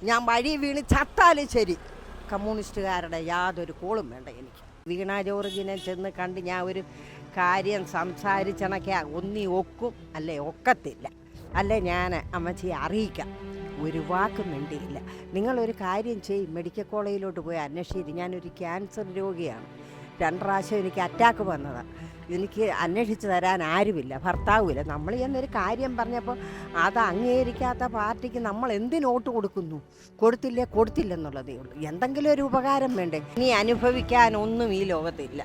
ഞാൻ വഴി വീണ് ചത്താലും ശരി കമ്മ്യൂണിസ്റ്റുകാരുടെ യാതൊരു കോളും വേണ്ട എനിക്ക്. വീണ ജോർജിനെ ചെന്ന് കണ്ട് ഞാൻ ഒരു കാര്യം സംസാരിച്ചണക്കെ ഒന്നി ഒക്കും അല്ലേ ഒക്കത്തില്ല, അല്ലേ ഞാൻ അമ്മച്ചിയെ അറിയിക്കാം. ഒരു വാക്കും വേണ്ടിയില്ല. നിങ്ങളൊരു കാര്യം ചെയ്യും, മെഡിക്കൽ കോളേജിലോട്ട് പോയി അന്വേഷിച്ചിട്ട്. ഞാനൊരു ക്യാൻസർ രോഗിയാണ്. 2 പ്രാവശ്യം എനിക്ക് അറ്റാക്ക് വന്നതാണ്. എനിക്ക് അന്വേഷിച്ച് തരാൻ ആരുമില്ല, ഭർത്താവുമില്ല. നമ്മൾ എന്നൊരു കാര്യം പറഞ്ഞപ്പോൾ അത് അംഗീകരിക്കാത്ത പാർട്ടിക്ക് നമ്മൾ എന്തിന് വോട്ട് കൊടുക്കുന്നു? കൊടുത്തില്ലെന്നുള്ളതേ ഉള്ളൂ. എന്തെങ്കിലും ഒരു ഉപകാരം വേണ്ടേ? ഇനി അനുഭവിക്കാനൊന്നും ഈ ലോകത്തില്ല.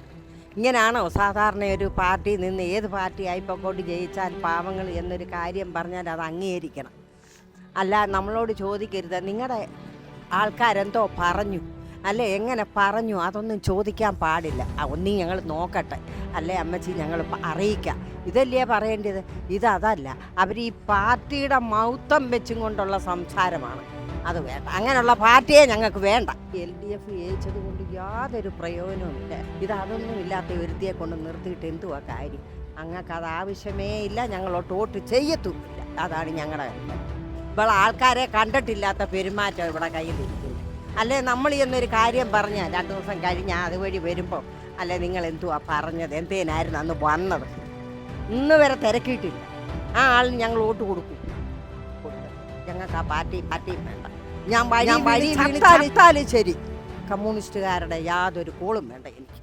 ഇങ്ങനെയാണോ സാധാരണ ഒരു പാർട്ടി നിന്ന് ഏത് പാർട്ടി ആയിപ്പോട്ട് ജയിച്ചാൽ പാവങ്ങൾ എന്നൊരു കാര്യം പറഞ്ഞാൽ അത് അംഗീകരിക്കണം. അല്ല, നമ്മളോട് ചോദിക്കരുത് നിങ്ങളുടെ ആൾക്കാരെന്തോ പറഞ്ഞു അല്ലേ, എങ്ങനെ പറഞ്ഞു, അതൊന്നും ചോദിക്കാൻ പാടില്ല. ഒന്നും ഞങ്ങൾ നോക്കട്ടെ, അല്ലേ അമ്മച്ചി ഞങ്ങൾ അറിയിക്കാം. ഇതല്ലേ പറയേണ്ടത്? ഇതല്ല. അവർ ഈ പാർട്ടിയുടെ മൗത്തം വെച്ചും കൊണ്ടുള്ള സംസാരമാണ്. അത് വേണ്ട, അങ്ങനെയുള്ള പാർട്ടിയെ ഞങ്ങൾക്ക് വേണ്ട. LDF ജയിച്ചത് കൊണ്ട് യാതൊരു പ്രയോജനവുമില്ല. അതൊന്നും ഇല്ലാത്ത ഒരുത്തിയെ കൊണ്ട് നിർത്തിയിട്ട് എന്തുവാ കാര്യം? ഞങ്ങൾക്ക് അത് ആവശ്യമേ ഇല്ല. ഞങ്ങളോട്ട് വോട്ട് ചെയ്യത്തുമില്ല. അതാണ് ഞങ്ങളുടെ കാര്യം. ഇപ്പോൾ ആൾക്കാരെ കണ്ടിട്ടില്ലാത്ത പെരുമാറ്റം ഇവിടെ കയ്യിലിരിക്കുന്നു. അല്ലേ, നമ്മൾ എന്നൊരു കാര്യം പറഞ്ഞാൽ 2 ദിവസം കഴിഞ്ഞാൽ അതുവഴി വരുമ്പോൾ അല്ലേ നിങ്ങൾ എന്തുവാ പറഞ്ഞത്, എന്തേനായിരുന്നു അന്ന് വന്നത്, ഇന്ന് വരെ തിരക്കിയിട്ടില്ല. ആ ആളിന് ഞങ്ങൾ വോട്ട് കൊടുക്കും. ഞങ്ങൾക്ക് ആ പാർട്ടിയും വേണ്ട. ഞാൻ വഴി ചത്താലും ശരി കമ്മ്യൂണിസ്റ്റുകാരുടെ യാതൊരു കോളും വേണ്ട എനിക്ക്.